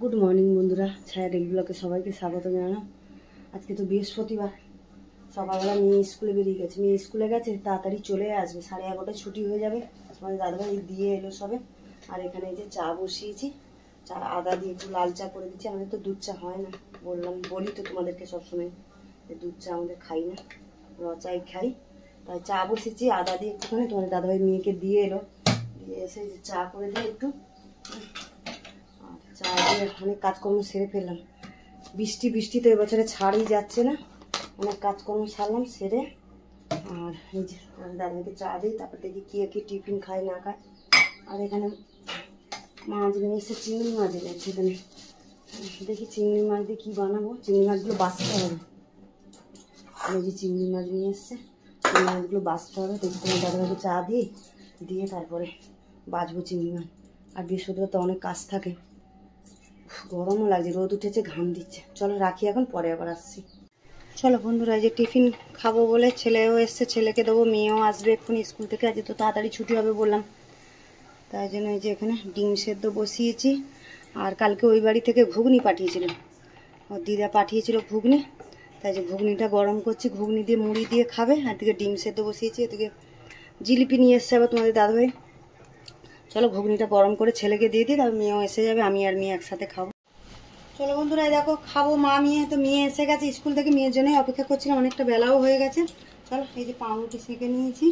Good morning বন্ধুরা, ছায়া daily ব্লগে সবাইকে স্বাগত জানালাম। আজকে তো বৃহস্পতিবার, সকালবেলা মেয়ে স্কুলে বেরিয়ে গেছে। মেয়ে স্কুলে গেছে, তাড়াতাড়ি চলে আসবে, 11:30 ছুটি হয়ে যাবে। আমাদের দাদাভাই দিয়ে এলো সবে। আর এখানে এই যে চা বসিয়েছি, চা আদা দিয়ে একটু লাল চা করে দিচ্ছি। আমাদের তো দুধ চা হয় না, বলি তো তোমাদেরকে সবসময় যে দুধ চা আমাদের খাই না, র চাই খাই। তাই চা বসেছি আদা দিয়ে একটুখানি। তোমাদের দাদাভাই মেয়েকে দিয়ে এলো, দিয়ে এসে যে চা করে দিয়ে একটু চা দিয়ে অনেক কাজকর্ম সেরে ফেললাম। বৃষ্টি তো এবছরে ছাড়ই যাচ্ছে না। অনেক কাজকর্ম সারলাম সেরে। আর এই যে দাদাকে চা দিই, তারপর দেখি কি টিফিন খায় না খায়। আর এখানে মাছ নিয়ে এসে চিংড়ি মাছ এনেছে। এখানে দেখি চিংড়ি মাছ দিয়ে কী বানাবো। চিংড়ি মাছগুলো বাছতে হবে। এই যে চিংড়ি মাছ নিয়ে এসছে, চিংড়ি মাছগুলো বাছতে হবে। দেখি তোমার দাদাকে চা দিয়ে তারপরে বাছবো চিংড়ি মাছ। আর বৃহস্পতিবার তো অনেক কাজ থাকে, গরমও লাগছে, রোদ উঠেছে, ঘাম দিচ্ছে। চলো রাখি এখন, পরে আবার আসছি। চলো বন্ধুরা, এই যে টিফিন খাবো বলে ছেলেও এসছে, ছেলেকে দেবো, মেয়েও আসবে এক্ষুনি স্কুল থেকে। আজ তো তাড়াতাড়ি ছুটি হবে বললাম, তাই জন্য এই যে এখানে ডিম সেদ্ধ বসিয়েছি। আর কালকে ওই বাড়ি থেকে ঘুগনি পাঠিয়েছিল, ওর দিদা পাঠিয়েছিল ঘুগনি। তাই যে ঘুগনিটা গরম করছি, ঘুগনি দিয়ে মুড়ি দিয়ে খাবে। আর দিকে ডিম সেদ্ধ বসিয়েছি, এদিকে জিলিপি নিয়ে এসছে আবার তোমাদের দাদাভাই। চলো ঘুগনিটা গরম করে ছেলেকে দিয়ে দিই, তারপর মেয়েও এসে যাবে, আমি আর মেয়ে একসাথে খাবো। চলো বন্ধুরা, দেখো খাবো মা মেয়ে। তো মেয়ে এসে গেছে স্কুল থেকে, মেয়ের জন্যই অপেক্ষা করছিলাম, অনেকটা বেলাও হয়ে গেছে। চলো এই যে পাউরুটি সেঁকে নিয়েছি,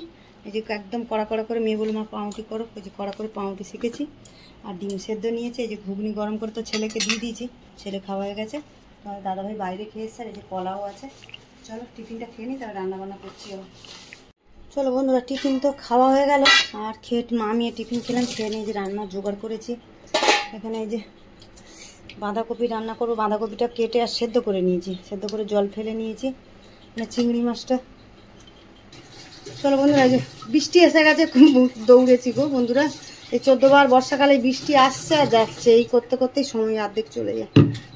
এই যে একদম কড়া করে মেয়ে বলে মা পাউরুটি করো, ওই যে কড়া করে পাউরুটি শিখেছি। আর ডিম সেদ্ধ নিয়েছি, এই যে ঘুগনি গরম করে তো ছেলেকে দিয়ে দিয়েছি, ছেলে খাওয়া হয়ে গেছে। তোমার দাদাভাই বাইরে খেয়ে এসছে, আর এই যে কলাও আছে। চলো টিফিনটা খেয়ে নিই, তারপর রান্নাবান্না করছি আবার। চলো বন্ধুরা, টিফিন তো খাওয়া হয়ে গেল। আর মা মেয়ে টিফিন খেলাম, খেয়ে নিয়ে যে রান্না জোগাড় করেছি। এখানে এই যে বাঁধাকপি রান্না করবো, বাঁধাকপিটা কেটে আর সেদ্ধ করে নিয়েছি, সেদ্ধ করে জল ফেলে নিয়েছি। চিংড়ি মাছটা। চলো বন্ধুরা, এই যে বৃষ্টি এসে গেছে, খুব দৌড়েছি গো বন্ধুরা। এই 14 বার বর্ষাকালে বৃষ্টি আসছে আর যাচ্ছে, এই করতে করতেই সময় অর্ধেক চলে যায়।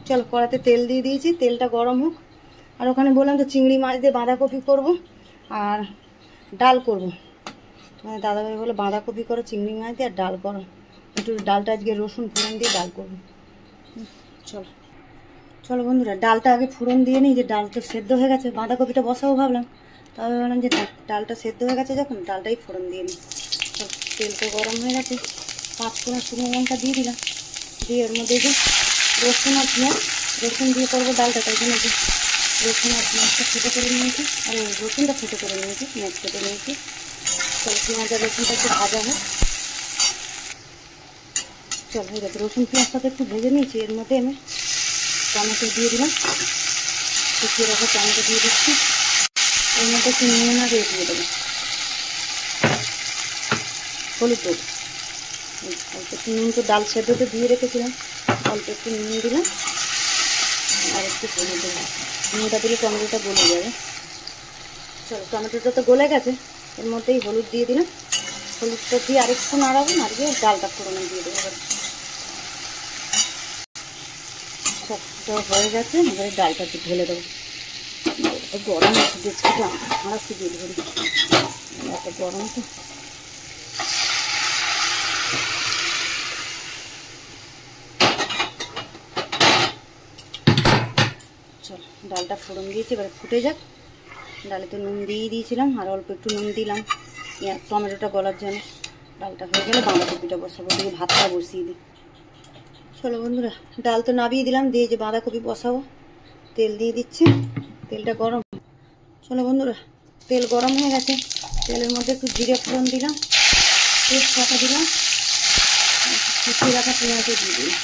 চলো কড়াতে তেল দিয়ে দিয়েছি, তেলটা গরম হোক। আর ওখানে বললাম তো চিংড়ি মাছ দিয়ে বাঁধাকপি করব আর ডাল করবো। মানে দাদাভাই বলে বাঁধাকপি করো, চিংড়ি মাছ দিয়ে আর ডাল করো। একটু ডালটা আজকে রসুন ফোড়ন দিয়ে ডাল করবো। চলো বন্ধুরা, ডালটা আগে ফোড়ন দিয়ে নিই। যে ডাল তো সেদ্ধ হয়ে গেছে, বাঁধাকপিটা বসাবো ভাবলাম, তবে ভাবলাম যে ডালটা সেদ্ধ হয়ে গেছে যখন, ডালটাই ফোড়ন দিয়ে নিই। তেলটা গরম হয়ে গেছে, 5 ফোড়ন শুকনো লঙ্কা দিয়ে দিলাম। দিয়ে এর মধ্যে যে রসুন আর পেঁয়াজ, রসুন দিয়ে করবো ডালটা, তাই জন্য যে রসুন আর পেঁয়াজটা ফেটে করে নিয়েছি। আর রসুনটা ফেটে করে নিয়েছি, পেঁয়াজ কেটে নিয়েছি। চলো পেঁয়াজ আর রসুনটা একটু ভাজা হোক। চলো এই দেখো রসুন পেঁয়াজটাকে একটু ভেজে নিয়েছি। এর মধ্যে আমি টমেটো দিয়ে দিলাম, শুকিয়ে রাখা টমেটো দিয়ে দিচ্ছি। এর মধ্যে একটু নুন আর দিয়ে দেবো, হলুদ দেবো। অল্প একটু নুন, তো ডাল সেদ্ধতে দিয়ে রেখেছিলাম, অল্প একটু নুন দিলাম আর একটু হলুদ দেবো। নুনটা দিলে টমেটোটা গলে যাবে। চলো টমেটোটা তো গলে গেছে, এর মধ্যেই হলুদ দিয়ে দিলাম। হলুদটা দিয়ে আরেকটু নাড়াবো, নাড়িয়ে ডালটা ফোড়নে দিয়ে দেবো। সবটা হয়ে গেছে, এবারে ডালটা একটু ঢেলে দেবো। গরম আছে, দেখছি হাঁড়াচ্ছি দিয়ে ধরি, এত গরম তো। চলো ডালটা ফোড়ন দিয়েছি, এবারে ফুটে যাক। ডালে তো নুন দিয়ে দিয়েছিলাম, আর অল্প একটু নুন দিলাম টমেটোটা গলার জন্য। ডালটা হয়ে গেলে বাঁধাকপিটা বসাবো, দিয়ে ভাতটা বসিয়ে দিই। চলো বন্ধুরা, ডাল তো নামিয়ে দিলাম, দিয়ে যে বাঁধাকপি বসাবো। তেল দিয়ে দিচ্ছি, তেলটা গরম। চলো বন্ধুরা, তেল গরম হয়ে গেছে, তেলের মধ্যে একটু জিরে ফোড়ন দিলাম, তেজপাতা দিলাম, কুচিয়ে রাখা পেঁয়াজও দিয়ে দিলাম।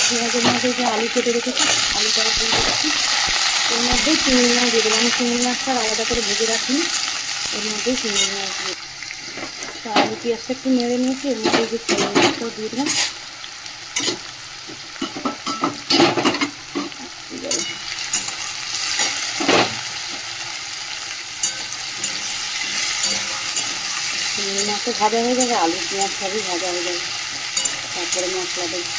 পেঁয়াজের মধ্যে যে আলু কেটে রেখেছি, আলুটা দিয়ে দিচ্ছি। এর মধ্যেই চিংড়ি মাছ দিয়ে দেবো। আমি চিংড়ি মাছটা আলাদা করে ভেজে রাখিনি, এর মধ্যেই চিংড়ি মাছ দিয়ে আলু পেঁয়াজটা একটু নেড়ে নিয়েছি। এর মধ্যে যে চিংড়ি মাছটাও দিয়ে দিলাম। চিংড়ি মাছটা ভাজা হয়ে যাবে, আলু পেঁয়াজ সবই ভাজা হয়ে যাবে, তারপরে মশলা দেবো।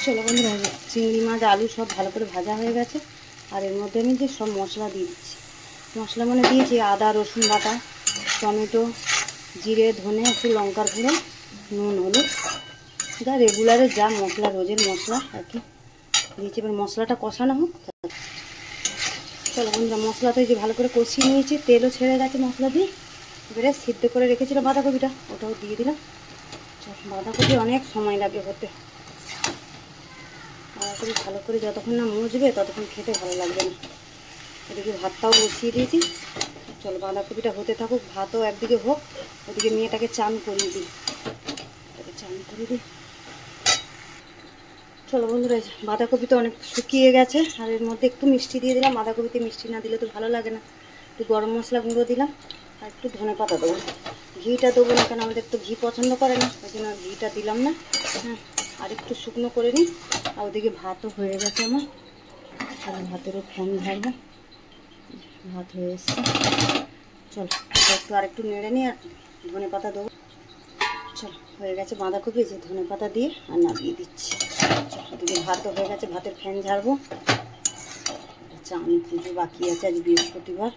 চলো বন্ধুরা, চিংড়ি মাছ আলু সব ভালো করে ভাজা হয়ে গেছে। আর এর মধ্যে আমি যে সব মশলা দিয়ে দিচ্ছি। মশলা মানে দিয়েছি আদা রসুন বাটা, টমেটো, জিরে ধনে, একটু লঙ্কার গুঁড়ো, নুন হলুদ, যা রেগুলারের যা মশলা, রোজের মশলা আর কি দিয়েছি। এবার মশলাটা কষানো হোক। চলো বন্ধুরা, মশলা তো এই যে ভালো করে কষিয়ে নিয়েছি, তেলও ছেড়ে গেছে মশলা দিয়ে। এবারে সিদ্ধ করে রেখেছিলাম বাঁধাকপিটা, ওটাও দিয়ে দিলাম। বাঁধাকপি অনেক সময় লাগে হতে, বাঁধাকপি ভালো করে যতক্ষণ না মুছবে ততক্ষণ খেতে ভালো লাগবে না। এদিকে ভাতটাও বসিয়ে দিয়েছি। চলো বাঁধাকপিটা হতে থাকুক, ভাতও একদিকে হোক, ওদিকে মেয়েটাকে চান করিয়ে দিই। চান করে দিই। চলো বন্ধুরা, বাঁধাকপি তো অনেক শুকিয়ে গেছে, আর এর মধ্যে একটু মিষ্টি দিয়ে দিলাম। বাঁধাকপিতে মিষ্টি না দিলে তো ভালো লাগে না। একটু গরম মশলা গুঁড়ো দিলাম, আর একটু ধনেপাতা দেবো। ঘিটা দেবো না, কেন আমাদের তো ঘি পছন্দ করে না, ওই জন্য ঘিটা দিলাম না। হ্যাঁ, আর একটু শুকনো করে নিই। আর ওদিকে ভাতও হয়ে গেছে আমার। চলো ভাতেরও ফ্যান ঝাড়বো। ভাত হয়ে এসছে। চলো একটু আর একটু নেড়ে নিই, আর ধনেপাতা দেবো। চলো হয়ে গেছে বাঁধাকপি, যে ধনেপাতা দিয়ে আর নামিয়ে দিচ্ছি। চলো ওদিকে ভাতও হয়ে গেছে, ভাতের ফ্যান ঝাড়বো। চান পুজো বাকি আছে, আজ বৃহস্পতিবার।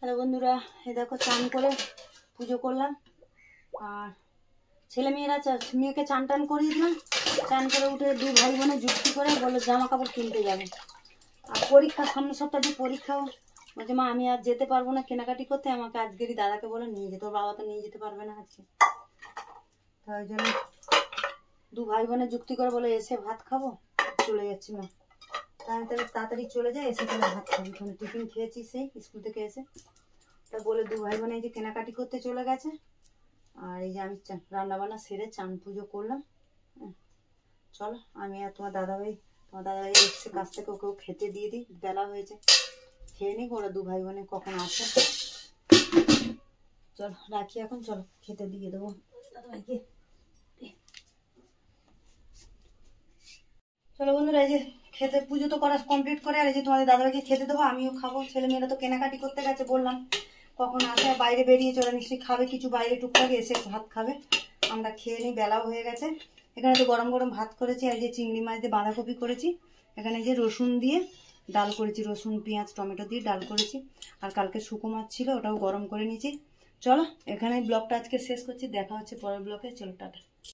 হ্যালো বন্ধুরা, এ দেখো চান করে পুজো করলাম, আর ছেলে মেয়েরা মেয়েকে চান টান করিয়ে দিলাম। চান করে উঠে দু ভাই বোনে যুক্তি করে বললো জামা কাপড় কিনতে যাবে। আর পরীক্ষা সামনের সপ্তাহে পরীক্ষাও, বলছে মা আমি আর যেতে পারবো না কেনাকাটি করতে, আমাকে আজকেরই দাদাকে বলে নিয়ে যেতে। ওর বাবা তো নিয়ে যেতে পারবে না আজকে, তাই জন্য দু ভাই বোনে যুক্তি করে বলে এসে ভাত খাবো, চলে যাচ্ছি মা। তাই তাহলে তাড়াতাড়ি চলে যায়, এসে তাহলে ভাত খাবি। ওখানে টিফিন খেয়েছি সেই স্কুল থেকে এসে। তা বলে দু ভাই বোনে এই যে কেনাকাটি করতে চলে গেছে। আর এই যে আমি রান্নাবান্না সেরে চান পুজো করলাম। চলো আমি আর তোমার দাদাভাই এসছে কাছ থেকে, ওকেও খেতে দিয়ে দিই, বেলা হয়েছে, খেয়ে নিই। ওরা দু ভাই বোনে কখন আসে। চলো রাখি এখন, চলো খেতে দিয়ে দেবো দাদাভাইকে। চলো বন্ধুরা, এই যে খেতে পুজো তো করা কমপ্লিট করে, আর এই যে তোমাদের দাদাভাইকে খেতে দেবো, আমিও খাবো। ছেলেমেয়েরা তো কেনাকাটি করতে গেছে, বললাম কখন আসে, বাইরে বেরিয়ে চলে নিশ্চয়ই খাবে কিছু, বাইরে টুকটাক এসে ভাত খাবে। আমরা খেয়ে নিই, বেলাও হয়ে গেছে। এখানে তো গরম গরম ভাত করেছি, আর যে চিংড়ি মাছ দিয়ে বাঁধাকপি করেছি। এখানে যে রসুন দিয়ে ডাল করেছি, রসুন পেঁয়াজ টমেটো দিয়ে ডাল করেছি। আর কালকে শুকো মাছ ছিল, ওটাও গরম করে নিয়েছি। চলো এখানে ব্লগটা আজকে শেষ করছি, দেখা হচ্ছে পরের ব্লগে। চলো টাটা।